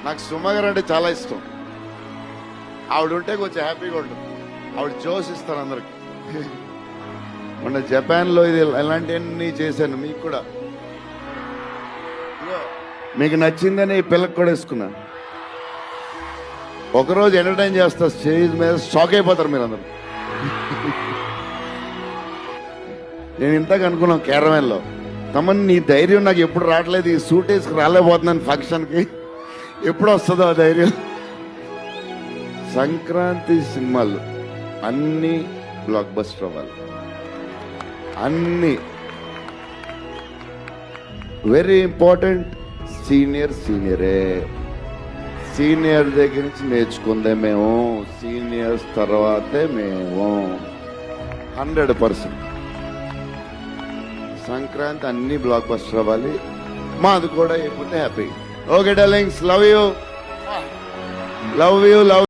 నాకు సుమ గారు అంటే చాలా ఇష్టం. ఆవిడ ఉంటే కొంచెం హ్యాపీగా ఉంటుంది. ఆవిడ జోష్ ఇస్తారు అందరికి. మొన్న జపాన్లో ఇది ఇలాంటివన్నీ చేశాను. మీకు కూడా మీకు నచ్చిందని ఈ పిల్లకి కూడా వేసుకున్నా. ఒకరోజు ఎంటర్టైన్ చేస్తా స్టేజ్ మీద, షాక్ అయిపోతారు మీరు అందరు. నేను ఇంతకు అనుకున్నాను కేరళలో, తమన్ నీ ధైర్యం నాకు ఎప్పుడు రావట్లేదు, ఈ సూట్ వేసుకు రాలేకపోతున్నాను ఫంక్షన్కి, ఎప్పుడు వస్తుందో ఆ ధైర్యం. సంక్రాంతి సినిమాలు అన్నీ బ్లాక్ బస్టర్ అవ్వాలి. అన్నీ వెరీ ఇంపార్టెంట్. సీనియరే. సీనియర్ దగ్గర నుంచి నేర్చుకుందే మేము, సీనియర్స్ తర్వాతే మేము. 100% సంక్రాంతి అన్ని బ్లాక్ బస్టర్ అవ్వాలి. మాది కూడా అయిపోతే happy. Okay darlings, love you.